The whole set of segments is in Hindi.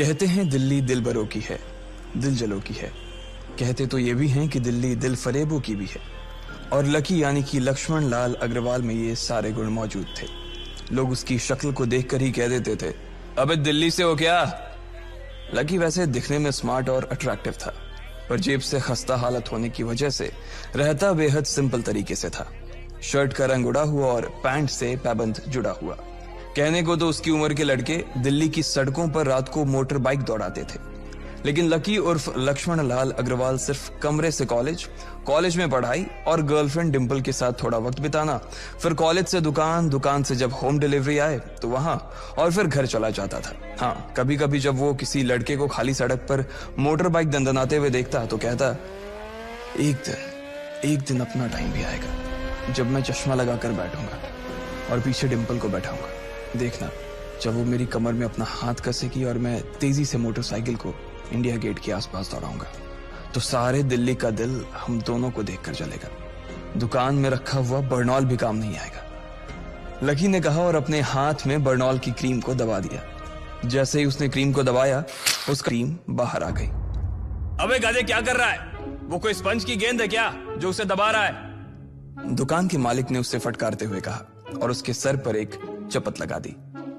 कहते हैं दिल्ली दिल बरों की है, दिल जलों की है। कहते तो ये भी हैं कि दिल्ली दिल फरेबों की भी है। और लकी यानी कि लक्ष्मण लाल अग्रवाल में ये सारे गुण मौजूद थे। लोग उसकी शक्ल को देखकर ही कह देते थे, अबे दिल्ली से हो क्या? लकी वैसे दिखने में स्मार्ट और अट्रैक्टिव था, पर जेब से खस्ता हालत होने की वजह से रहता बेहद सिंपल तरीके से था। शर्ट का रंग उड़ा हुआ और पैंट से पैबंद जुड़ा हुआ। कहने को तो उसकी उम्र के लड़के दिल्ली की सड़कों पर रात को मोटर बाइक दौड़ाते थे, लेकिन लकी उर्फ लक्ष्मण लाल अग्रवाल सिर्फ कमरे से कॉलेज में पढ़ाई और गर्लफ्रेंड डिंपल के साथ थोड़ा वक्त बिताना, फिर कॉलेज से दुकान, दुकान से जब होम डिलीवरी आए तो वहां, और फिर घर चला जाता था। हाँ, कभी कभी जब वो किसी लड़के को खाली सड़क पर मोटर बाइक दंदनाते हुए देखता तो कहता, एक दिन अपना टाइम भी आएगा जब मैं चश्मा लगाकर बैठूंगा और पीछे डिंपल को बैठाऊंगा। देखना, जब वो मेरी कमर में अपना हाथ कसेगी और मैं तेजी से मोटरसाइकिल को इंडिया गेट के आसपास दौड़ाऊंगा, तो सारे दिल्ली का दिल हम दोनों को देखकर जलेगा। दुकान में रखा हुआ बर्नॉल भी काम नहीं आएगा। लकी ने कहा और अपने हाथ में बर्नॉल की क्रीम को दबा दिया। जैसे ही उसने क्रीम को दबाया, उसका क्रीम बाहर आ गई। अबे गधे, क्या कर रहा है? वो कोई स्पंज की गेंद है क्या जो उसे दबा रहा है? दुकान के मालिक ने उससे फटकारते हुए कहा और उसके सर पर एक चपत लगा दी।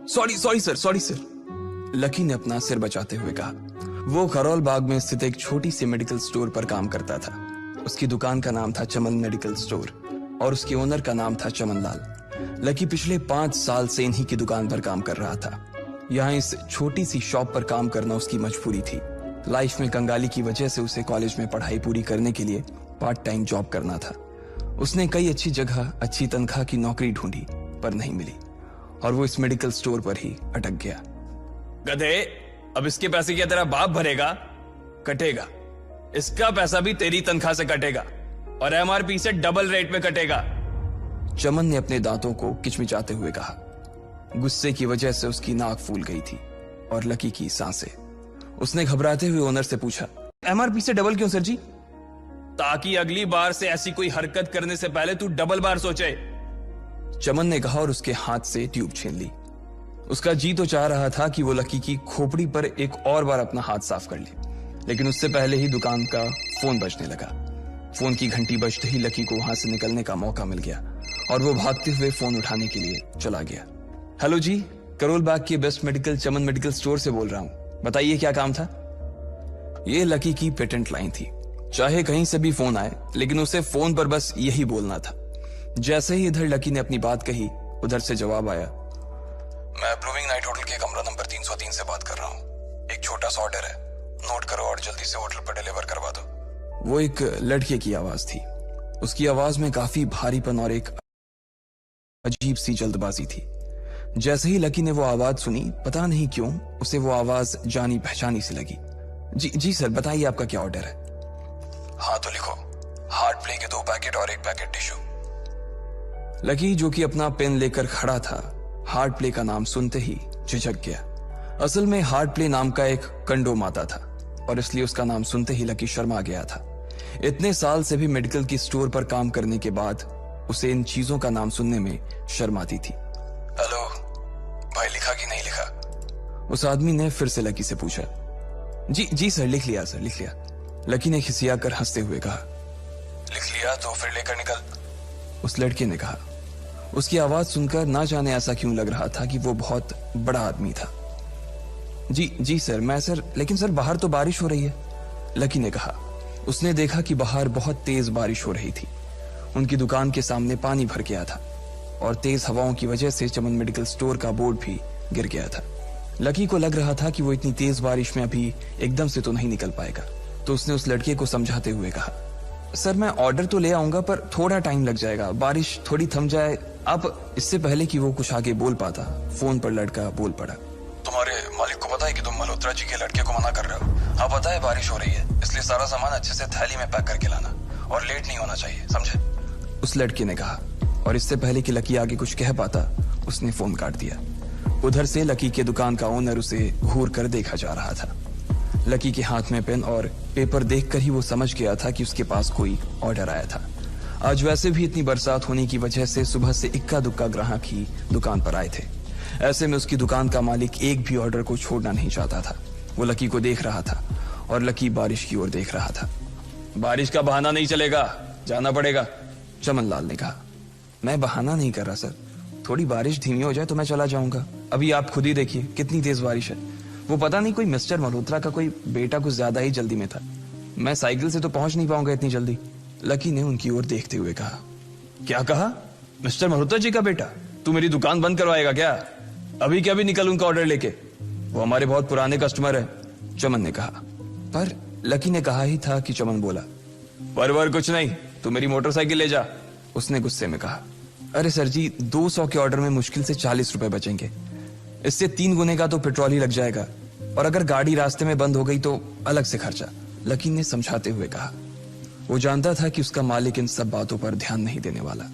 Sorry sir. लकी ने अपना सिर बचाते हुए कहा। वो खरोल बाग में स्थित एक छोटी सी मेडिकल स्टोर पर काम करता था। उसकी दुकान का नाम था चमन मेडिकल स्टोर और उसके ओनर का नाम था चमन लाल। लकी पिछले 5 साल से इन्हीं की दुकान पर काम कर रहा था। यहाँ इस छोटी सी शॉप पर काम करना उसकी मजबूरी थी। लाइफ में कंगाली की वजह से उसे कॉलेज में पढ़ाई पूरी करने के लिए पार्ट टाइम जॉब करना था। उसने कई अच्छी जगह अच्छी तनख्वाह की नौकरी ढूंढी, पर नहीं मिली और वो इस मेडिकल स्टोर पर ही अटक गया। गधे, अब इसके पैसे क्या तेरा बाप भरेगा? कटेगा। इसका पैसा भी तेरी तनख्वाह से कटेगा और एमआरपी से डबल रेट में कटेगा। चमन ने अपने दांतों को किचमिचाते हुए कहा। गुस्से की वजह से उसकी नाक फूल गई थी और लकी की सांसें। उसने घबराते हुए ओनर से पूछा, एमआरपी से डबल क्यों सर जी? ताकि अगली बार से ऐसी कोई हरकत करने से पहले तू डबल बार सोचे। चमन ने कहा और उसके हाथ से ट्यूब छीन ली। उसका जी तो चाह रहा था कि वो लकी की खोपड़ी पर एक और बार अपना हाथ साफ कर ले, लेकिन उससे पहले ही दुकान का फोन बजने लगा। फोन की घंटी बजते ही लकी को वहां से निकलने का मौका मिल गया और वो भागते हुए फोन उठाने के लिए चला गया। हेलो जी, करोल बाग के बेस्ट मेडिकल चमन मेडिकल स्टोर से बोल रहा हूं, बताइए क्या काम था? ये लकी की पेटेंट लाइन थी। चाहे कहीं से भी फोन आए, लेकिन उसे फोन पर बस यही बोलना था। जैसे ही इधर लकी ने अपनी बात कही, उधर से जवाब आया, मैं ब्लूमिंग नाइट होटल के कमरा नंबर 303 से बात कर रहा हूँ। एक छोटा सा ऑर्डर है, नोट करो और जल्दी से होटल पर डिलीवर करवा दो। वो एक लड़के की आवाज थी। उसकी आवाज में काफी भारीपन और एक अजीब सी जल्दबाजी थी। जैसे ही लकी ने वो आवाज सुनी, पता नहीं क्यों उसे वो आवाज जानी पहचानी सी लगी। जी सर, बताइए आपका क्या ऑर्डर है? हाँ तो लिखो, हार्ट प्ले के 2 पैकेट और 1 पैकेट टिश्यू। लकी, जो कि अपना पेन लेकर खड़ा था, हार्ट प्ले का नाम सुनते ही झिझक गया। असल में हार्ट प्ले नाम का एक कंडोम आता था और इसलिए उसका नाम सुनते ही लकी शर्मा गया था। इतने साल से भी मेडिकल की स्टोर पर काम करने के बाद उसे इन चीजों का नाम सुनने में शर्म आती थी। हेलो भाई, लिखा कि नहीं लिखा? उस आदमी ने फिर से लकी से पूछा। जी सर, लिख लिया सर, लिख लिया। लकी ने खिसियाकर हंसते हुए कहा। लिख लिया तो फिर लेकर निकल, उस लड़के ने कहा। उसकी आवाज सुनकर ना जाने ऐसा क्यों लग रहा था कि वो बहुत बड़ा आदमी था। जी सर, लेकिन सर बाहर तो बारिश हो रही है, लकी ने कहा। उसने देखा कि बाहर बहुत तेज बारिश हो रही थी। उनकी दुकान के सामने पानी भर गया था और तेज हवाओं की वजह से चमन मेडिकल स्टोर का बोर्ड भी गिर गया था। लकी को लग रहा था कि वो इतनी तेज बारिश में अभी एकदम से तो नहीं निकल पाएगा, तो उसने उस लड़के को समझाते हुए कहा, सर मैं ऑर्डर तो ले आऊंगा पर थोड़ा टाइम लग जाएगा, बारिश थोड़ी थम जाए। अब इससे पहले कि वो कुछ आगे बोल पाता, फोन पर लड़का बोल पड़ा। तुम्हारे मालिक को पता है कि तुम मल्होत्रा जी के लड़के को मना कर रहे हो? हाँ पता है, बारिश हो रही है, इसलिए सारा सामान अच्छे से थैली में पैक करके लाना और लेट नहीं होना चाहिए, समझे? उस लड़के ने कहा और इससे पहले कि लकी आगे कुछ कह पाता, उसने फोन काट दिया। उधर से लकी के दुकान का ओनर उसे घूर कर देखा जा रहा था। लकी के हाथ में पेन और पेपर देखकर ही वो समझ गया था कि उसके पास कोई ऑर्डर आया था। आज वैसे भी इतनी बरसात होने की वजह से सुबह से इक्का दुक्का ग्राहक ही दुकान पर आए थे। ऐसे में उसकी दुकान का मालिक एक भी ऑर्डर को छोड़ना नहीं चाहता था। वो लकी को देख रहा था और लकी बारिश की ओर देख रहा था। बारिश का बहाना नहीं चलेगा, जाना पड़ेगा, चमन लाल ने कहा। मैं बहाना नहीं कर रहा सर, थोड़ी बारिश धीमी हो जाए तो मैं चला जाऊंगा। अभी आप खुद ही देखिए कितनी तेज बारिश है। वो पता नहीं कोई मिस्टर मल्होत्रा का कोई बेटा कुछ ज्यादा ही जल्दी में था। मैं साइकिल से तो पहुंच नहीं पाऊंगा इतनी जल्दी। लकी ने उनकी ओर देखते हुए कहा। क्या कहा? मिस्टर मल्होत्रा जी का बेटा? तू मेरी दुकान बंद करवाएगा क्या? अभी क्या भी निकल उनका ऑर्डर लेके, वो हमारे बहुत पुराने कस्टमर है, चमन ने कहा। पर लकी ने कहा ही था कि चमन बोला। परवर कुछ नहीं, तू मेरी मोटरसाइकिल ले जा, उसने गुस्से में कहा। अरे सर जी, 200 के ऑर्डर में मुश्किल से 40 रुपए बचेंगे, इससे 3 गुने का तो पेट्रोल ही लग जाएगा, और अगर गाड़ी रास्ते में बंद हो गई तो अलग से खर्चा, लकी ने समझाते हुए कहा। वो जानता था कि उसका मालिक इन सब बातों पर ध्यान नहीं देने वाला।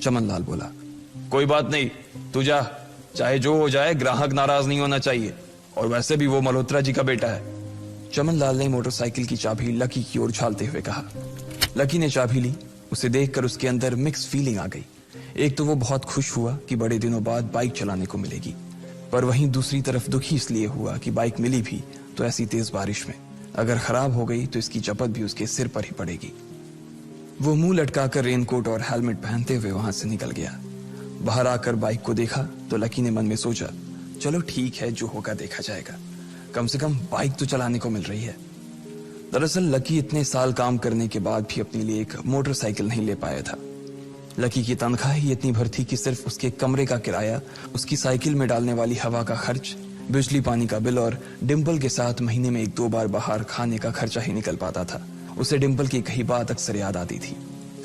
चमन लाल बोला। कोई बात नहीं, तू जा, चाहे जो हो जाए ग्राहक नाराज नहीं होना चाहिए, और वैसे भी वो मल्होत्रा जी का बेटा है। चमन लाल ने मोटरसाइकिल की चाबी लकी की ओर उछालते हुए कहा। लकी ने चाबी ली। उसे देखकर उसके अंदर मिक्स फीलिंग आ गई। एक तो वो बहुत खुश हुआ कि बड़े दिनों बाद बाइक चलाने को मिलेगी, पर वहीं दूसरी तरफ दुखी इसलिए हुआ कि बाइक मिली भी तो ऐसी तेज बारिश में, अगर खराब हो गई तो इसकी चपत भी उसके सिर पर ही पड़ेगी। वो मुंह लटकाकर रेनकोट और हेलमेट पहनते हुए वहां से निकल गया। बाहर आकर बाइक को देखा तो लकी ने मन में सोचा, चलो ठीक है, जो होगा देखा जाएगा, कम से कम बाइक तो चलाने को मिल रही है। दरअसल लकी इतने साल काम करने के बाद भी अपने लिए एक मोटरसाइकिल नहीं ले पाया था। लकी की तनख्वाह ही इतनी भर थी कि सिर्फ उसके कमरे का किराया, उसकी साइकिल में डालने वाली हवा का खर्च, बिजली पानी का बिल और डिंपल के साथ महीने में 1-2 बार बाहर खाने का खर्चा ही निकल पाता था। उसे डिंपल की कही बात अक्सर याद आती थी।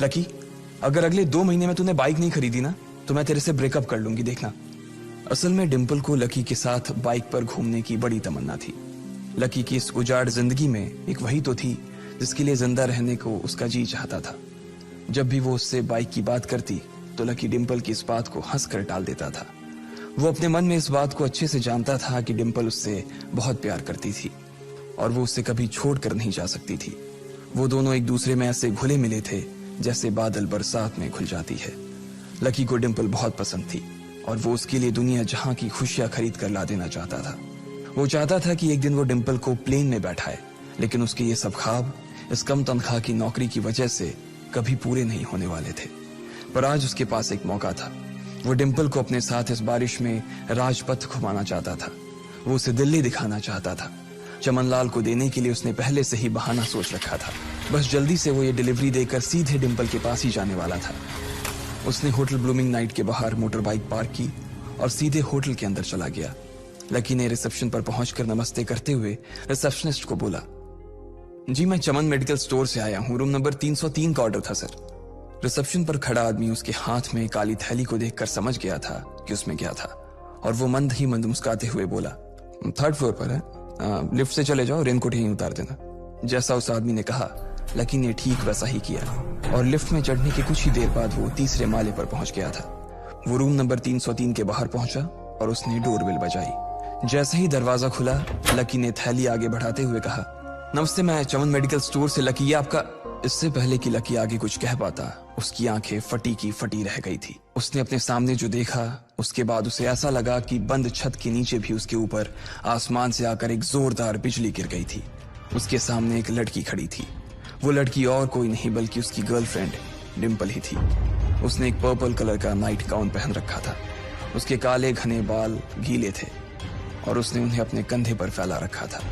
लकी, अगर अगले 2 महीने में तूने बाइक नहीं खरीदी ना तो मैं तेरे से ब्रेकअप कर लूंगी, देखना। असल में डिंपल को लकी के साथ बाइक पर घूमने की बड़ी तमन्ना थी। लकी की इस उजाड़ जिंदगी में एक वही तो थी जिसके लिए जिंदा रहने को उसका जी चाहता था। जब भी वो उससे बाइक की बात करती तो लकी डिंपल की इस बात को हंसकर टाल देता था। वो अपने मन में इस बात को अच्छे से जानता था कि डिंपल उससे बहुत प्यार करती थी और वो उससे कभी छोड़कर नहीं जा सकती थी। वो दोनों एक दूसरे में ऐसे घुले मिले थे जैसे बादल बरसात में घुल जाती है। लकी को डिंपल बहुत पसंद थी और वो उसके लिए दुनिया जहां की खुशियां खरीद कर ला देना चाहता था। वो चाहता था कि एक दिन वो डिंपल को प्लेन में बैठाए, लेकिन उसके ये सब ख्वाब इस कम तनख्वाह की नौकरी की वजह से कभी पूरे नहीं होने वाले थे। पर आज उसके पास एक मौका था। वो डिंपल को अपने साथ इस बारिश में राजपथ घुमाना चाहता था। वो उसे दिल्ली दिखाना चाहता था। चमन लाल को देने के लिए उसने पहले से ही बहाना सोच रखा था। बस जल्दी से वो ये डिलीवरी देकर सीधे डिंपल के पास ही जाने वाला था। उसने होटल ब्लूमिंग नाइट के बाहर मोटर बाइक पार्क की और सीधे होटल के अंदर चला गया। लकी ने रिसेप्शन पर पहुंचकर नमस्ते करते हुए रिसेप्शनिस्ट को बोला, जी मैं चमन मेडिकल स्टोर से आया हूं, रूम नंबर 303 का ऑर्डर था सर। रिसेप्शन पर खड़ा आदमी उसके हाथ में काली थैली को देखकर समझ गया था कि उसमें क्या था और वो मंद ही मंद मुस्कुराते हुए बोला, 3rd फ्लोर पर है, लिफ्ट से चले जाओ, रेनकोट यहीं उतार देना। जैसा उस आदमी ने कहा लकी ने ठीक वैसा ही किया और लिफ्ट में चढ़ने के कुछ ही देर बाद वो 3रे माले पर पहुंच गया था। वो रूम नंबर 303 के बाहर पहुंचा और उसने डोरबेल बजाई। जैसे ही दरवाजा खुला लकी ने थैली आगे बढ़ाते हुए कहा, नमस्ते, मैं चमन मेडिकल स्टोर से लकी, ये आपका। इससे पहले कि लकी आगे कुछ कह पाता उसकी आंखें फटी की फटी रह गई थी। उसने अपने सामने जो देखा उसके बाद उसे ऐसा लगा कि बंद छत के नीचे भी उसके ऊपर आसमान से आकर एक जोरदार बिजली गिर गई थी। उसके सामने एक लड़की खड़ी थी। वो लड़की और कोई नहीं बल्कि उसकी गर्लफ्रेंड डिंपल ही थी। उसने एक पर्पल कलर का नाइट गाउन पहन रखा था। उसके काले घने बाल गीले थे और उसने उन्हें अपने कंधे पर फैला रखा था।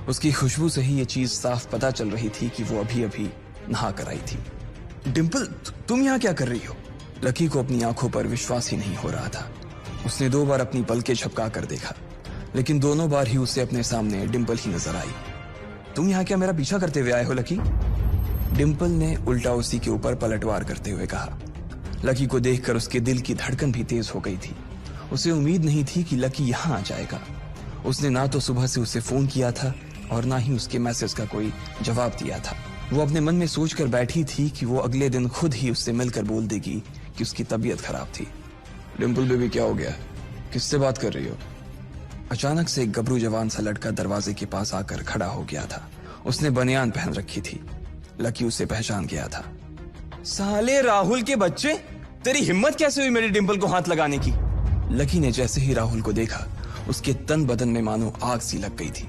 उसकी खुशबू से ही ये चीज साफ पता चल रही थी कि वो अभी अभी नहा कर आई थी। डिंपल, तुम यहाँ क्या कर रही हो? लकी को अपनी आंखों पर विश्वास ही नहीं हो रहा था। उसने 2 बार अपनी पलकें झपका कर देखा, लेकिन दोनों बार ही उसे अपने सामने डिंपल ही नजर आई। तुम यहाँ क्या मेरा पीछा करते हुए आए हो लकी? डिंपल ने उल्टा उसी के ऊपर पलटवार करते हुए कहा। लकी को देखकर उसके दिल की धड़कन भी तेज हो गई थी। उसे उम्मीद नहीं थी कि लकी यहाँ आ जाएगा। उसने ना तो सुबह से उसे फोन किया था और ना ही उसके मैसेज का कोई जवाब दिया था। वो अपने मन में सोचकर बैठी थी कि वो अगले दिन खुद ही उससे मिलकर बोल देगी कि उसकी तबीयत खराब थी। डिंपल बेबी, क्या हो गया? किससे बात कर रही हो? अचानक से एक गबरू जवान सा लड़का दरवाजे के पास आकर खड़ा हो गया था। उसने बनियान पहन रखी थी। लकी उसे पहचान गया था। साले राहुल के बच्चे, तेरी हिम्मत कैसे हुई मेरी डिंपल को हाथ लगाने की? लकी ने जैसे ही राहुल को देखा उसके तन बदन में मानो आग सी लग गई थी।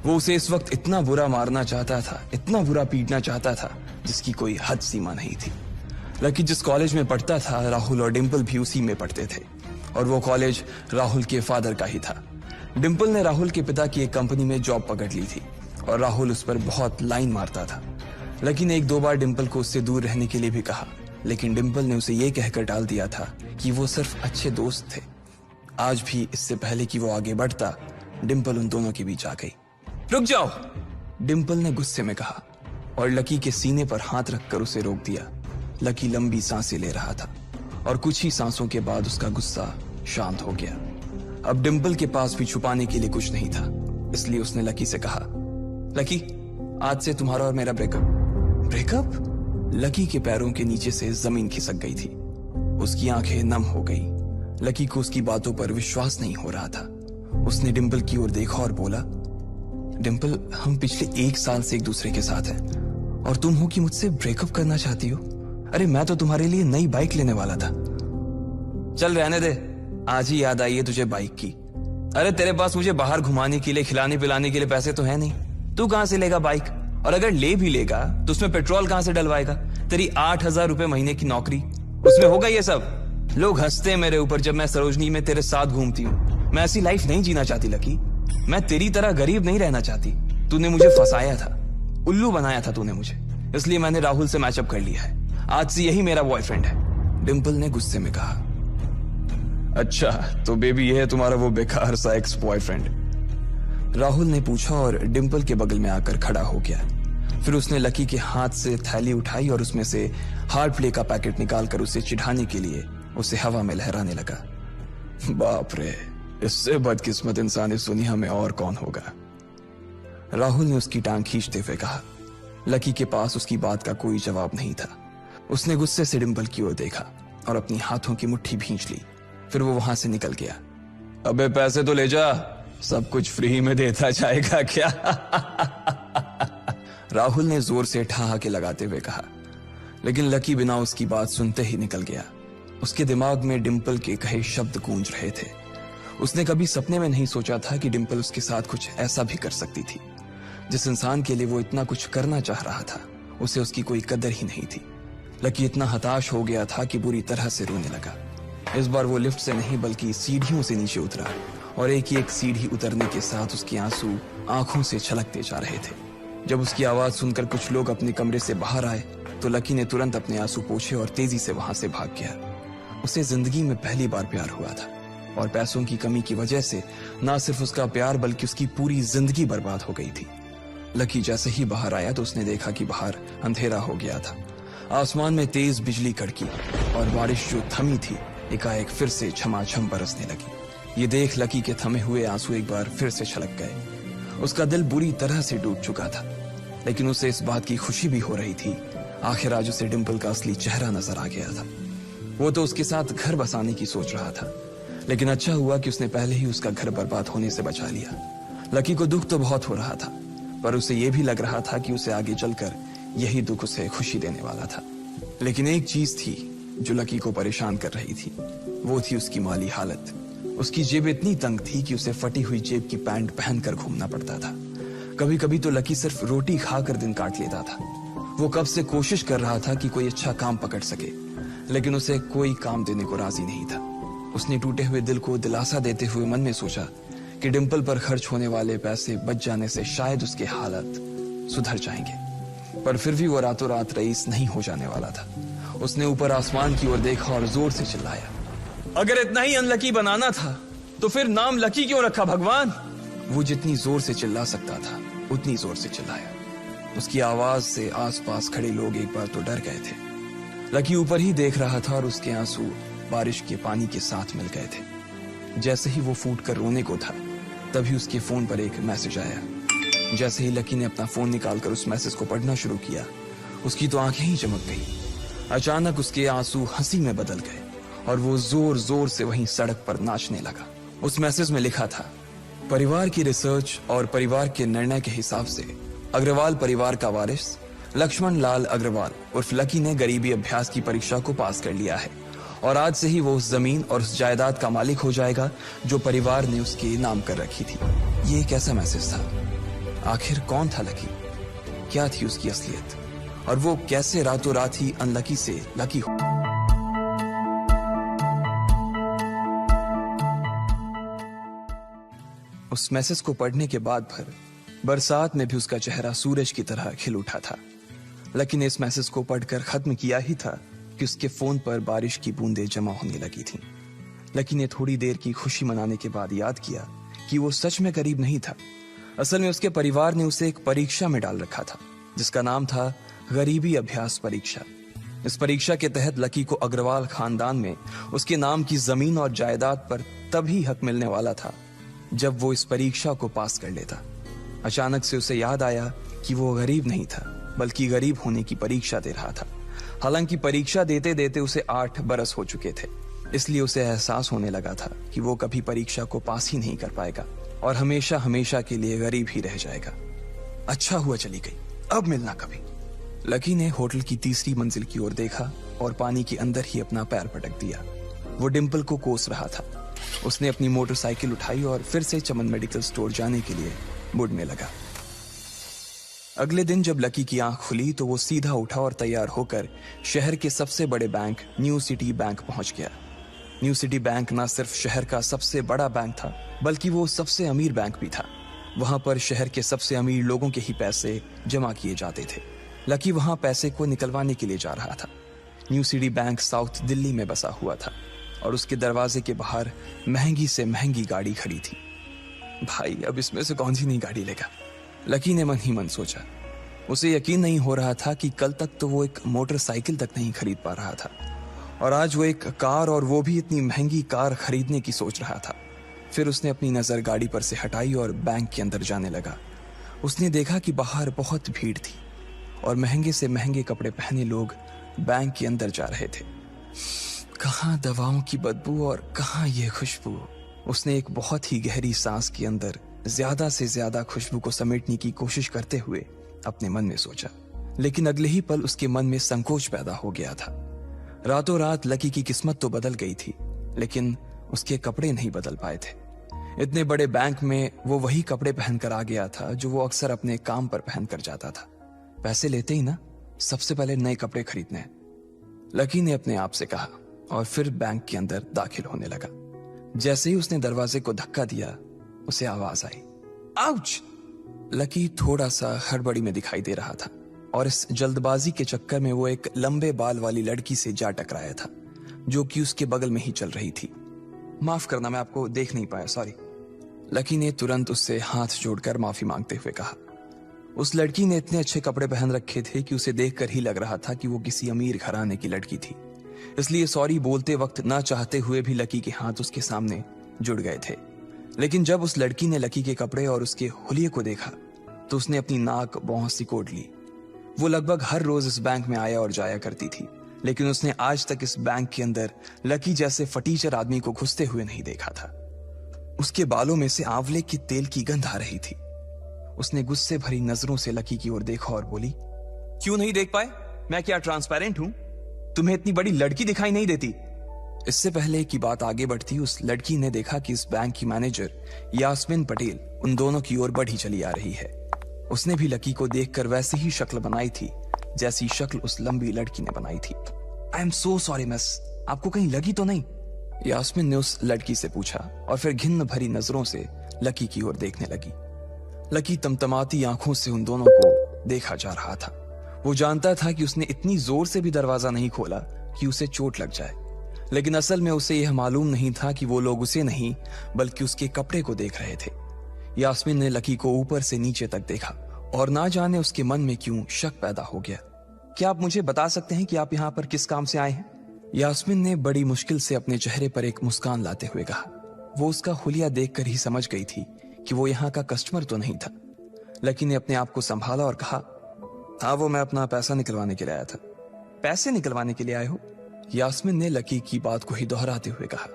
वो उसे इस वक्त इतना बुरा मारना चाहता था, इतना बुरा पीटना चाहता था, जिसकी कोई हद सीमा नहीं थी। लकी जिस कॉलेज में पढ़ता था, राहुल और डिंपल भी उसी में पढ़ते थे, और वो कॉलेज राहुल के फादर का ही था। डिंपल ने राहुल के पिता की एक कंपनी में जॉब पकड़ ली थी और राहुल उस पर बहुत लाइन मारता था। लकी ने 1-2 बार डिंपल को उससे दूर रहने के लिए भी कहा, लेकिन डिंपल ने उसे यह कहकर टाल दिया था कि वो सिर्फ अच्छे दोस्त थे। आज भी इससे पहले कि वो आगे बढ़ता, डिंपल उन दोनों के बीच आ गई। रुक जाओ, डिंपल ने गुस्से में कहा और लकी के सीने पर हाथ रखकर उसे रोक दिया। लकी लंबी सांसें ले रहा था और कुछ ही सांसों के बाद उसका गुस्सा शांत हो गया। अब डिंपल के पास भी छुपाने के लिए कुछ नहीं था, इसलिए उसने लकी से कहा, लकी, आज से तुम्हारा और मेरा ब्रेकअप। ब्रेकअप? लकी के पैरों के नीचे से जमीन खिसक गई थी। उसकी आंखें नम हो गई। लकी को उसकी बातों पर विश्वास नहीं हो रहा था। उसने डिंपल की ओर देखा और बोला, डिंपल, हम पिछले 1 साल से एक दूसरे के साथ हैं और तुम हो कि मुझसे ब्रेकअप करना चाहती हो? अरे मैं तो तुम्हारे लिए नई बाइक लेने वाला था। चल रहने दे, आज ही याद आई है तुझे बाइक की। अरे तेरे पास मुझे बाहर घुमाने के लिए, खिलाने पिलाने के लिए पैसे तो है नहीं, तू कहां से लेगा बाइक? और अगर ले भी लेगा तो उसमें पेट्रोल कहां से डलवाएगा? तेरी 8,000 रुपए महीने की नौकरी, उसमें होगा ये सब? लोग हंसते हैं मेरे ऊपर जब मैं सरोजनी में तेरे साथ घूमती हूँ। मैं ऐसी लाइफ नहीं जीना चाहती लकी। मैं तेरी तरह गरीब नहीं रहना चाहती। तूने मुझे फंसाया था, उल्लू बनाया था तूने मुझे, इसलिए मैंने राहुल से मैचअप कर लिया है। आज से यही मेरा बॉयफ्रेंड है। डिंपल ने गुस्से में कहा। अच्छा, तो बेबी ये है तुम्हारा वो बेकार सा एक्स बॉयफ्रेंड? राहुल ने पूछा और डिंपल के बगल में आकर खड़ा हो गया। फिर उसने लकी के हाथ से थैली उठाई और उसमें से हार्ड प्ले का पैकेट निकालकर उसे चिढ़ाने के लिए उसे हवा में लहराने लगा। बाप रे, इससे बदकिस्मत इंसान इस दुनिया में और कौन होगा? राहुल ने उसकी टांग खींचते हुए कहा। लकी के पास उसकी बात का कोई जवाब नहीं था। उसने गुस्से से डिंपल की ओर देखा और अपनी हाथों की मुट्ठी भींच ली। फिर वो वहां से निकल गया। अबे पैसे तो ले जा, सब कुछ फ्री में देता जाएगा क्या? राहुल ने जोर से ठहाके लगाते हुए कहा, लेकिन लकी बिना उसकी बात सुनते ही निकल गया। उसके दिमाग में डिंपल के कहे शब्द गूंज रहे थे। उसने कभी सपने में नहीं सोचा था कि डिंपल उसके साथ कुछ ऐसा भी कर सकती थी। जिस इंसान के लिए वो इतना कुछ करना चाह रहा था, उसे उसकी कोई कदर ही नहीं थी। लकी इतना हताश हो गया था कि बुरी तरह से रोने लगा। इस बार वो लिफ्ट से नहीं बल्कि सीढ़ियों से नीचे उतरा और एक सीढ़ी उतरने के साथ उसके आंसू आंखों से छलकते जा रहे थे। जब उसकी आवाज सुनकर कुछ लोग अपने कमरे से बाहर आए तो लकी ने तुरंत अपने आंसू पोंछे और तेजी से वहां से भाग गया। उसे जिंदगी में पहली बार प्यार हुआ था और पैसों की कमी की वजह से ना सिर्फ उसका प्यार बल्कि उसकी पूरी जिंदगी बर्बाद हो गई थी। लकी जैसे ही बाहर आया तो उसने देखा कि बाहर अंधेरा हो गया था। आसमान में तेज बिजली कड़की और बारिश जो थमी थी एकाएक फिर से झमाझम बरसने लगी। ये देख लकी के थमे हुए आंसू एक बार फिर से छलक गए। उसका दिल बुरी तरह से टूट चुका था, लेकिन उसे इस बात की खुशी भी हो रही थी। आखिर आज उसे डिंपल का असली चेहरा नजर आ गया था। वो तो उसके साथ घर बसाने की सोच रहा था, लेकिन अच्छा हुआ कि उसने पहले ही उसका घर बर्बाद होने से बचा लिया। लकी को दुख तो बहुत हो रहा था, पर उसे यह भी लग रहा था कि उसे आगे चलकर यही दुख उसे खुशी देने वाला था। लेकिन एक चीज थी जो लकी को परेशान कर रही थी, वो थी उसकी माली हालत। उसकी जेब इतनी तंग थी कि उसे फटी हुई जेब की पैंट पहनकर घूमना पड़ता था। कभी कभी तो लकी सिर्फ रोटी खाकर दिन काट लेता था। वो कब से कोशिश कर रहा था कि कोई अच्छा काम पकड़ सके, लेकिन उसे कोई काम देने को राजी नहीं था। उसने टूटे हुए दिल को दिलासा देते हुए मन में सोचा कि डिंपल पर खर्च होने वाले पैसे बच जाने से शायद उसके हालत सुधर जाएंगे। पर फिर भी वो रातों रात रईस नहीं हो जाने वाला था। उसने ऊपर आसमान की ओर देखा और जोर से चिल्लाया, अगर इतना ही अनलकी बनाना था तो फिर नाम लकी क्यों रखा भगवान? वो जितनी जोर से चिल्ला सकता था उतनी जोर से चिल्लाया। उसकी आवाज से आसपास खड़े लोग एक बार तो डर गए थे। लकी ऊपर ही देख रहा था और उसके आंसू बारिश के पानी के साथ मिल गए थे। जैसे ही वो फूट कर रोने को था, तभी उसके फोन पर एक मैसेज आया। जैसे ही लकी ने अपना फोन निकालकर उस मैसेज को पढ़ना शुरू किया, उसकी तो आंखें ही चमक गई। अचानक उसके आंसू हंसी में बदल गए और वो जोर जोर से वहीं सड़क पर नाचने लगा। उस मैसेज में लिखा था, परिवार की रिसर्च और परिवार के निर्णय के हिसाब से अग्रवाल परिवार का वारिस लक्ष्मण लाल अग्रवाल उर्फ लकी ने गरीबी अभ्यास की परीक्षा को पास कर लिया है और आज से ही वो उस जमीन और उस जायदाद का मालिक हो जाएगा जो परिवार ने उसके नाम कर रखी थी। ये एक ऐसा मैसेज था। आखिर कौन था लकी? क्या थी उसकी असलियत? और वो कैसे रातों रात ही अनलकी से लकी हो? उस मैसेज को पढ़ने के बाद भर बरसात में भी उसका चेहरा सूरज की तरह खिल उठा था। लकी ने इस मैसेज को पढ़कर खत्म किया ही था कि उसके फोन पर बारिश की बूंदें जमा होने लगी थीं। लकी ने थोड़ी देर की खुशी मनाने के बाद याद किया कि वो सच में गरीब नहीं था। असल में उसके परिवार ने उसे एक परीक्षा में डाल रखा था जिसका नाम था गरीबी अभ्यास परीक्षा। इस परीक्षा के तहत लकी को अग्रवाल खानदान में उसके नाम की जमीन और जायदाद पर तभी हक मिलने वाला था जब वो इस परीक्षा को पास कर लेता। अचानक से उसे याद आया कि वो गरीब नहीं था बल्कि गरीब होने की परीक्षा दे रहा था। हालांकि परीक्षा देते देते उसे 8 बरस हो चुके थे, इसलिए उसे एहसास होने लगा था कि वो कभी परीक्षा को पास ही नहीं कर पाएगा और हमेशा हमेशा के लिए गरीब ही रह जाएगा। अच्छा हुआ चली गई, अब मिलना कभी। लकी ने होटल की तीसरी मंजिल की ओर देखा और पानी के अंदर ही अपना पैर पटक दिया। वो डिंपल को कोस रहा था। उसने अपनी मोटरसाइकिल उठाई और फिर से चमन मेडिकल स्टोर जाने के लिए मुड़ने लगा। अगले दिन जब लकी की आंख खुली तो वो सीधा उठा और तैयार होकर शहर के सबसे बड़े बैंक न्यू सिटी बैंक पहुंच गया। न्यू सिटी बैंक न सिर्फ शहर का सबसे बड़ा बैंक था बल्कि वो सबसे अमीर बैंक भी था। वहां पर शहर के सबसे अमीर लोगों के ही पैसे जमा किए जाते थे। लकी वहां पैसे को निकलवाने के लिए जा रहा था। New city bank south Delhi में बसा हुआ था और उसके दरवाजे के बाहर महंगी से महंगी गाड़ी खड़ी थी। भाई, अब इसमें से कौन सी नई गाड़ी लेगा? लकी ने मन ही मन सोचा। उसे यकीन नहीं हो रहा था कि कल तक तो वो एक मोटरसाइकिल तक नहीं खरीद पा रहा था और आज वो एक कार, और वो भी इतनी महंगी कार खरीदने की सोच रहा था। फिर उसने अपनी नजर गाड़ी पर से हटाई और बैंक के अंदर जाने लगा। उसने देखा कि बाहर बहुत भीड़ थी और महंगे से महंगे कपड़े पहने लोग बैंक के अंदर जा रहे थे। कहाँ दवाओं की बदबू और कहाँ ये खुशबू। उसने एक बहुत ही गहरी सांस के अंदर ज्यादा से ज्यादा खुशबू को समेटने की कोशिश करते हुए अपने मन में सोचा, लेकिन अगले ही पल उसके मन में संकोच पैदा हो गया था। रातों रात लकी की किस्मत तो बदल गई थी, लेकिन उसके कपड़े नहीं बदल पाए थे। इतने बड़े बैंक में वो वही कपड़े पहनकर आ गया था जो वो अक्सर अपने काम पर पहनकर जाता था। पैसे लेते ही ना सबसे पहले नए कपड़े खरीदने, लकी ने अपने आप से कहा और फिर बैंक के अंदर दाखिल होने लगा। जैसे ही उसने दरवाजे को धक्का दिया, उसे आवाज आई, आउच! लकी थोड़ा सा हड़बड़ी में दिखाई दे रहा था और इस जल्दबाजी के चक्कर में वो एक लंबे बाल वाली लड़की से जा टकराया था जो कि उसके बगल में ही चल रही थी। माफ करना, मैं आपको देख नहीं पाया, सॉरी। लकी ने तुरंत उससे हाथ जोड़कर माफी मांगते हुए कहा। उस लड़की ने इतने अच्छे कपड़े पहन रखे थे कि उसे देखकर ही लग रहा था कि वो किसी अमीर घराने की लड़की थी, इसलिए सॉरी बोलते वक्त ना चाहते हुए भी लकी के हाथ उसके सामने जुड़ गए थे। लेकिन जब उस लड़की ने लकी के कपड़े और उसके हुलिये को देखा तो उसने अपनी नाक भौं सिकोड़ ली। वो लगभग हर रोज इस बैंक में आया और जाया करती थी, लेकिन उसने आज तक इस बैंक के अंदर लकी जैसे फटीचर आदमी को घुसते हुए नहीं देखा था। उसके बालों में से आंवले के तेल की गंध आ रही थी। उसने गुस्से भरी नजरों से लकी की ओर देखा और बोली, क्यों नहीं देख पाए? मैं क्या ट्रांसपेरेंट हूं? तुम्हें इतनी बड़ी लड़की दिखाई नहीं देती? इससे पहले कि बात आगे बढ़ती, उस लड़की ने देखा कि इस बैंक की मैनेजर यास्मीन पटेल उन दोनों की ओर बढ़ी चली आ रही है। उसने भी लकी को देखकर वैसी ही शक्ल बनाई थी जैसी शक्ल उस लंबी लड़की ने बनाई थी। I am so sorry miss, आपको कहीं लगी तो नहीं? यास्मीन ने उस लड़की से पूछा और फिर घिन्न भरी नजरों से लकी की ओर देखने लगी। लकी तमतमाती आंखों से उन दोनों को देखा जा रहा था। वो जानता था कि उसने इतनी जोर से भी दरवाजा नहीं खोला कि उसे चोट लग जाए, लेकिन असल में उसे यह मालूम नहीं था कि वो लोग उसे नहीं बल्कि उसके कपड़े को देख रहे थे। यास्मीन ने लकी को ऊपर से नीचे तक देखा और ना जाने उसके मन में क्यों शक पैदा हो गया। क्या आप मुझे बता सकते हैं कि आप यहाँ पर किस काम से आए हैं? यास्मीन ने बड़ी मुश्किल से अपने चेहरे पर एक मुस्कान लाते हुए कहा। वो उसका हुलिया देखकर ही समझ गई थी कि वो यहाँ का कस्टमर तो नहीं था। लकी ने अपने आप को संभाला और कहा, हाँ, वो मैं अपना पैसा निकलवाने के लिए आया था। पैसे निकलवाने के लिए आए हो? यास्मीन ने लकी की बात को ही दोहराते हुए कहा।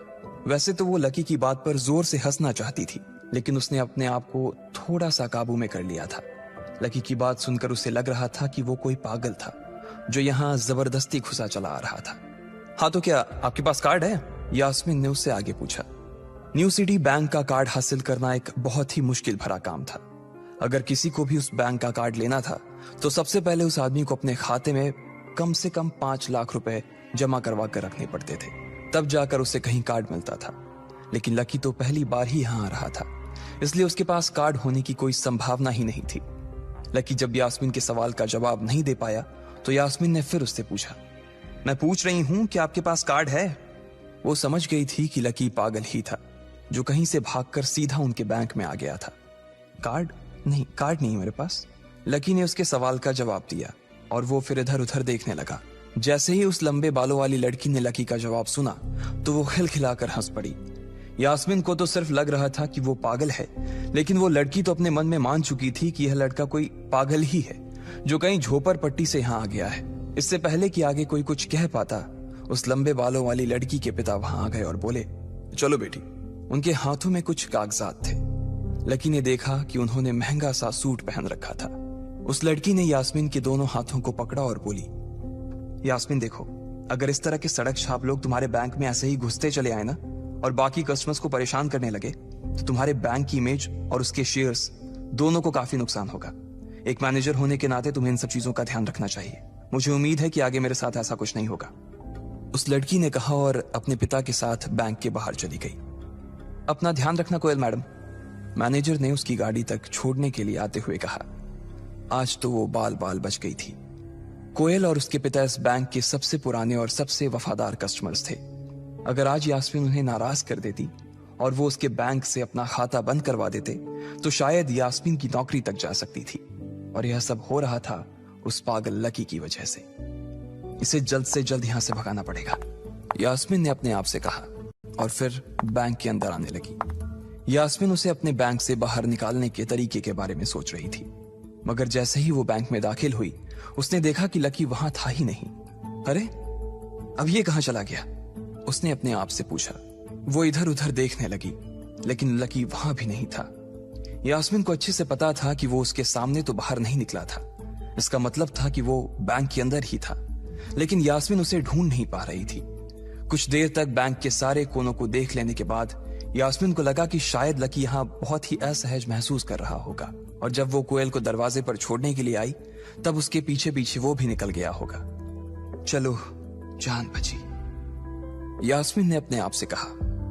वैसे तो वो लकी की बात पर जोर से हंसना चाहती थी, लेकिन उसने अपने आप को थोड़ा सा काबू में कर लिया था। लकी की बात सुनकर उसे लग रहा था कि वो कोई पागल था जो यहाँ जबरदस्ती घुसा चला आ रहा था। हाँ, तो क्या आपके पास कार्ड है? यास्मीन ने उससे आगे पूछा। न्यू सिटी बैंक का कार्ड हासिल करना एक बहुत ही मुश्किल भरा काम था। अगर किसी को भी उस बैंक का कार्ड लेना था तो सबसे पहले उस आदमी को अपने खाते में कम से कम 5 लाख रुपए जमा करवा कर रखने पड़ते थे, तब जाकर उसे कहीं कार्ड मिलता था। लेकिन लकी तो पहली बार ही यहां आ रहा था, इसलिए उसके पास कार्ड होने की कोई संभावना ही नहीं थी। लकी जब यास्मीन के सवाल का जवाब नहीं दे पाया तो यास्मीन ने फिर उससे पूछा, मैं पूछ रही हूं कि आपके पास कार्ड है? वो समझ गई थी कि लकी पागल ही था, जो कहीं से भागकर सीधा उनके बैंक में आ गया था। कार्ड नहीं मेरे पास। लकी ने उसके सवाल का जवाब दिया और वो फिर इधर उधर देखने लगा। जैसे ही उस लंबे बालों वाली लड़की ने लकी का जवाब सुना तो वो खिलखिलाकर हंस पड़ी। यास्मीन को तो सिर्फ लग रहा था कि वो पागल है, लेकिन वो लड़की तो अपने मन में मान चुकी थी कि यह लड़का कोई पागल ही है जो कहीं झोपड़ पट्टी से यहाँ आ गया है। इससे पहले कि आगे कोई कुछ कह पाता, उस लंबे बालों वाली लड़की के पिता वहां आ गए और बोले, चलो बेटी। उनके हाथों में कुछ कागजात थे। लकी ने देखा कि उन्होंने महंगा सा सूट पहन रखा था। उस लड़की ने यास्मीन के दोनों हाथों को पकड़ा और बोली, यास्मीन देखो, अगर इस तरह के सड़क छाप लोग तुम्हारे बैंक में ऐसे ही घुसते चले आए ना और बाकी कस्टमर्स को परेशान करने लगे तो तुम्हारे बैंक की इमेज और उसके शेयर्स दोनों को काफी नुकसान होगा। एक मैनेजर होने के नाते तुम्हें इन सब चीजों का ध्यान रखना चाहिए। मुझे उम्मीद है कि आगे मेरे साथ ऐसा कुछ नहीं होगा। उस लड़की ने कहा और अपने पिता के साथ बैंक के बाहर चली गई। अपना ध्यान रखना कोयल मैडम, मैनेजर ने उसकी गाड़ी तक छोड़ने के लिए आते हुए कहा। आज तो वो बाल बाल बच गई थी। कोयल और उसके पिता इस बैंक के सबसे पुराने और सबसे वफादार कस्टमर्स थे। अगर आज यास्मीन उन्हें नाराज कर देती और वो उसके बैंक से अपना खाता बंद करवा देते तो शायद यास्मीन की नौकरी तक जा सकती थी। और यह सब हो रहा था उस पागल लकी की वजह से। इसे जल्द से जल्द यहां से भगाना पड़ेगा, यास्मीन ने अपने आप से कहा और फिर बैंक के अंदर आने लगी। यास्मीन उसे अपने बैंक से बाहर निकालने के तरीके के बारे में सोच रही थी, मगर जैसे ही वो बैंक में दाखिल हुई उसने देखा कि लकी वहां था ही नहीं। अरे अब ये कहां चला गया? उसने अपने आप से पूछा। वो इधर उधर देखने लगी, लेकिन लकी वहां भी नहीं था। यास्मीन को अच्छे से पता था कि वो उसके सामने तो बाहर नहीं निकला था। इसका मतलब था कि वो बैंक के अंदर ही था, लेकिन यास्मीन उसे ढूंढ नहीं पा रही थी। कुछ देर तक बैंक के सारे कोनों को देख लेने के बाद यास्मीन को लगा कि शायद लकी यहाँ बहुत ही असहज महसूस कर रहा होगा, और जब वो कोयल को दरवाजे पर छोड़ने के लिए आई तब उसके पीछे पीछे वो भी निकल गया होगा। चलो जान बची, यास्मीन ने अपने आप से कहा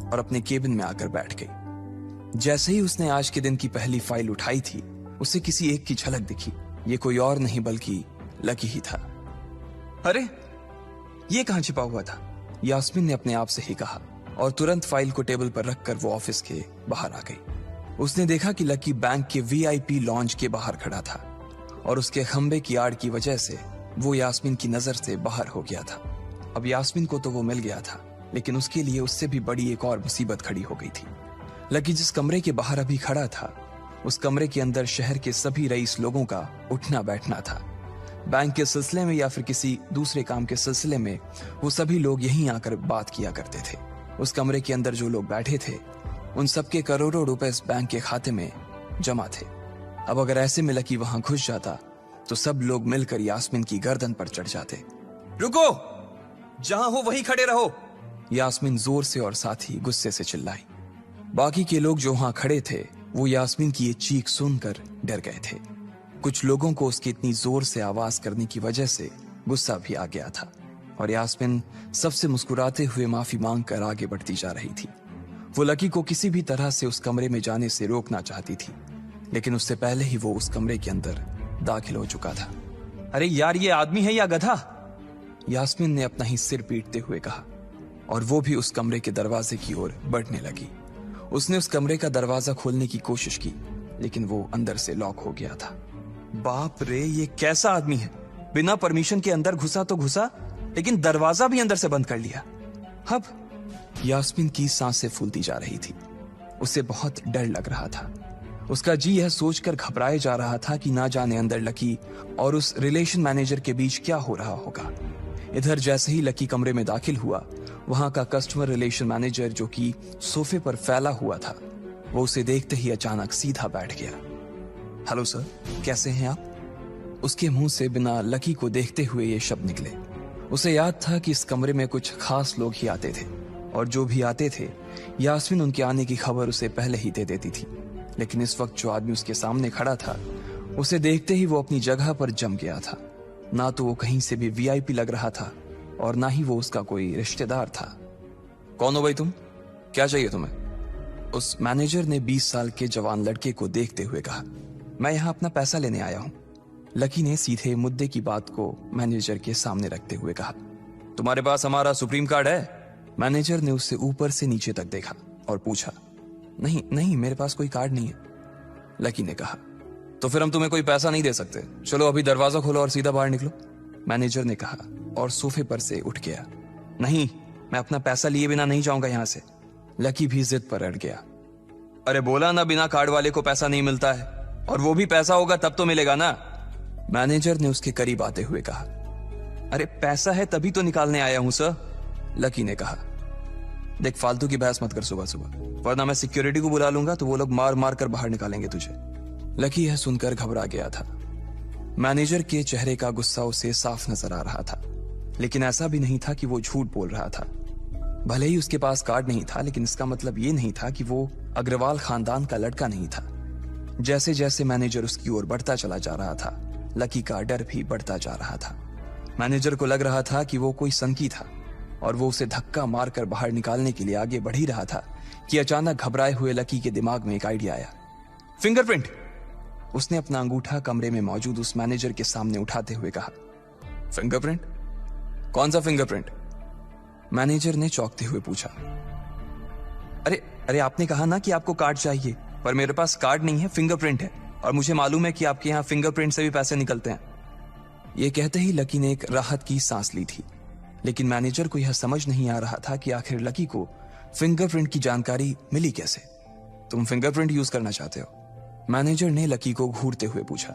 और अपने केबिन में आकर बैठ गई। जैसे ही उसने आज के दिन की पहली फाइल उठाई थी उसे किसी एक की झलक दिखी। ये कोई और नहीं बल्कि लकी ही था। अरे ये कहां छिपा हुआ था? यास्मीन ने अपने आप से ही कहा और तुरंत फाइल को टेबल पर रखकर वो ऑफिस के बाहर आ गई। उसने देखा कि लकी बैंक के वीआईपी लॉन्ज के बाहर खड़ा था और उसके खंबे की आड़ की वजह से वो यास्मीन की नजर से बाहर हो गया था। अब यास्मीन को तो वो मिल गया था, लेकिन उसके लिए उससे भी बड़ी एक और मुसीबत खड़ी हो गई थी। लकी जिस कमरे के बाहर अभी खड़ा था उस कमरे के अंदर शहर के सभी रईस लोगों का उठना बैठना था। बैंक के सिलसिले में या फिर किसी दूसरे काम के सिलसिले में वो सभी लोग यहीं आकर बात किया करते थे। उस कमरे के अंदर जो लोग बैठे थे उन सबके करोड़ों रुपए इस बैंक के खाते में जमा थे। अब अगर ऐसे में लकी वहां घुस जाता तो सब लोग मिलकर यास्मीन की गर्दन पर चढ़ जाते। रुको, जहां हो वहीं खड़े रहो, यास्मीन जोर से और साथ ही गुस्से से चिल्लाई। बाकी के लोग जो वहां खड़े थे वो यास्मीन की ये चीख सुनकर डर गए थे। कुछ लोगों को उसकी इतनी जोर से आवाज करने की वजह से गुस्सा भी आ गया था और यास्मीन सबसे मुस्कुराते हुए माफी मांगकर आगे बढ़ती जा रही थी। वो लकी को किसी भी तरह से उस कमरे में जाने से रोकना चाहती थी, लेकिन उससे पहले ही वो उस कमरे के अंदर दाखिल हो चुका था। अरे यार, ये आदमी है या गधा? यास्मीन ने अपना ही सिर पीटते हुए कहा और वो भी उस कमरे के दरवाजे की ओर बढ़ने लगी। उसने उस कमरे का दरवाजा खोलने की कोशिश की, लेकिन वो अंदर से लॉक हो गया था। बाप रे, ये कैसा आदमी है? बिना परमिशन के अंदर घुसा तो घुसा, लेकिन दरवाजा भी अंदर से बंद कर लिया। अब यास्मीन की सांसें फूलती जा रही थी। उसे बहुत डर लग रहा था। उसका जी यह सोचकर घबराए जा रहा था कि ना जाने अंदर लकी और उस रिलेशन मैनेजर के बीच क्या हो रहा होगा। इधर जैसे ही लकी कमरे में दाखिल हुआ, वहां का कस्टमर रिलेशन मैनेजर जो कि सोफे पर फैला हुआ था, वो उसे देखते ही अचानक सीधा बैठ गया। हेलो सर, कैसे हैं आप? उसके मुंह से बिना लकी को देखते हुए ये शब्द निकले। उसे याद था कि इस कमरे में कुछ खास लोग ही आते थे और जो भी आते थे यास्मीन उनके आने की खबर उसे पहले ही दे देती थी। लेकिन इस वक्त जो आदमी उसके सामने खड़ा था, उसे देखते ही वो अपनी जगह पर जम गया था। ना तो वो कहीं से भी वीआईपी लग रहा था और ना ही वो उसका कोई रिश्तेदार था। कौन हो भाई तुम? क्या चाहिए तुम्हें? उस मैनेजर ने 20 साल के जवान लड़के को देखते हुए कहा। मैं यहां अपना पैसा लेने आया हूं। लकी ने सीधे मुद्दे की बात को मैनेजर के सामने रखते हुए कहा। तुम्हारे पास हमारा सुप्रीम कार्ड है? मैनेजर ने उससे ऊपर से नीचे तक देखा और पूछा। नहीं नहीं, मेरे पास कोई कार्ड नहीं है, लकी ने कहा। तो फिर हम तुम्हें कोई पैसा नहीं दे सकते। चलो अभी दरवाजा खोलो और सीधा बाहर निकलो, मैनेजर ने कहा और सोफे पर से उठ गया। नहीं, मैं अपना पैसा लिए बिना नहीं जाऊंगा यहां से, लकी भी जिद पर अड़ गया। अरे बोला ना, बिना कार्ड वाले को पैसा नहीं मिलता है, और वो भी पैसा होगा तब तो मिलेगा ना, मैनेजर ने उसके करीब आते हुए कहा। अरे पैसा है तभी तो निकालने आया हूं सर, लकी ने कहा। देख, फालतू की बहस मत कर सुबह सुबह, वरना मैं सिक्योरिटी को बुला लूंगा तो वो लोग मार मार कर बाहर निकालेंगे तुझे। लकी यह सुनकर घबरा गया था। मैनेजर के चेहरे का गुस्सा उसे साफ नजर आ रहा था, लेकिन ऐसा भी नहीं था कि वो झूठ बोल रहा था। भले ही उसके पास कार्ड नहीं था, लेकिन इसका मतलब ये नहीं था कि वो अग्रवाल खानदान का लड़का नहीं था। जैसे जैसे मैनेजर उसकी ओर बढ़ता चला जा रहा था, लकी का डर भी बढ़ता जा रहा था। मैनेजर को लग रहा था कि वो कोई संकी था और वो उसे धक्का मारकर बाहर निकालने के लिए आगे बढ़ ही रहा था कि अचानक घबराए हुए लकी के दिमाग में एक आइडिया आया। फिंगरप्रिंट! उसने अपना अंगूठा कमरे में मौजूद उस मैनेजर के सामने उठाते हुए कहा। फिंगरप्रिंट? कौन सा फिंगरप्रिंट? मैनेजर ने चौंकते हुए पूछा। अरे अरे, आपने कहा ना कि आपको कार्ड चाहिए, पर मेरे पास कार्ड नहीं है, फिंगरप्रिंट है, और मुझे मालूम है कि आपके यहाँ फिंगरप्रिंट से भी पैसे निकलते हैं। यह कहते ही लकी ने एक राहत की सांस ली थी, लेकिन मैनेजर को यह समझ नहीं आ रहा था कि आखिर लकी को फिंगरप्रिंट की जानकारी मिली कैसे। तुम फिंगरप्रिंट यूज करना चाहते हो? मैनेजर ने लकी को घूरते हुए पूछा।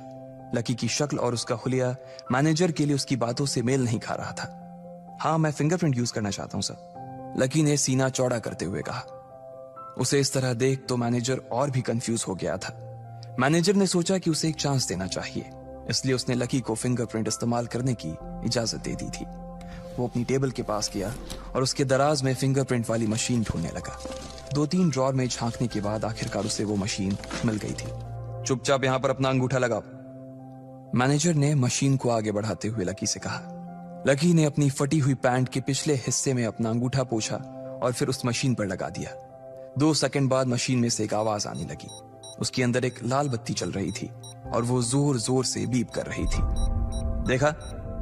लकी की शक्ल और उसका हुलिया मैनेजर के लिए उसकी बातों से मेल नहीं खा रहा था। हाँ, मैं फिंगरप्रिंट यूज करना चाहता हूं सर, लकी ने सीना चौड़ा करते हुए कहा। उसे इस तरह देख तो मैनेजर और भी कंफ्यूज हो गया था। मैनेजर ने सोचा कि उसे एक चांस देना चाहिए, इसलिए उसने लकी को फिंगरप्रिंट इस्तेमाल करने की इजाजत दे दी थी। वो अपनी टेबल के पास गया और उसके दराज में फिंगरप्रिंट वाली मशीन ढूंढने लगा। 2-3 ड्रॉर में झांकने के बाद आखिरकार उसे वो मशीन मिल गई थी। चुपचाप यहां पर अपना अंगूठा लगाओ, मैनेजर ने मशीन को आगे बढ़ाते हुए लकी से कहा। लकी ने अपनी फटी हुई पैंट के पिछले हिस्से में अपना अंगूठा पोंछा और फिर उस मशीन पर लगा दिया। 2 सेकंड बाद मशीन में से एक आवाज आने लगी। उसके अंदर एक लाल बत्ती चल रही थी और वो जोर जोर से बीप कर रही थी। देखा,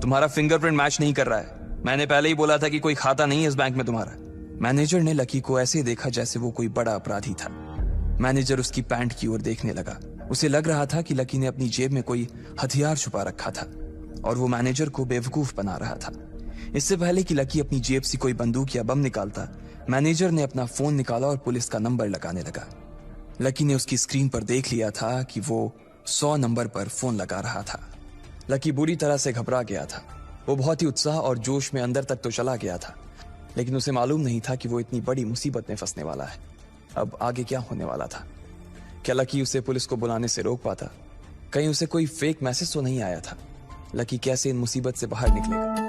तुम्हारा फिंगरप्रिंट मैच नहीं कर रहा है। मैंने पहले ही बोला था कि कोई खाता नहीं है इस बैंक में तुम्हारा। मैनेजर ने लकी को ऐसे देखा जैसे वो कोई बड़ा अपराधी था। मैनेजर उसकी पैंट की ओर देखने लगा। उसे लग रहा था कि लकी ने अपनी जेब में कोई हथियार छुपा रखा था और वो मैनेजर को बेवकूफ बना रहा था। इससे पहले कि लकी अपनी जेब से कोई बंदूक या बम निकालता, मैनेजर ने अपना फोन निकाला और पुलिस का नंबर लगाने लगा। लकी ने उसकी स्क्रीन पर देख लिया था कि वो 100 नंबर पर फोन लगा रहा था। लकी बुरी तरह से घबरा गया था। वो बहुत ही उत्साह और जोश में अंदर तक तो चला गया था, लेकिन उसे मालूम नहीं था कि वो इतनी बड़ी मुसीबत में फंसने वाला है। अब आगे क्या होने वाला था? क्या लकी उसे पुलिस को बुलाने से रोक पाता? कहीं उसे कोई फेक मैसेज तो नहीं आया था? लकी कैसे इन मुसीबत से बाहर निकलेगा?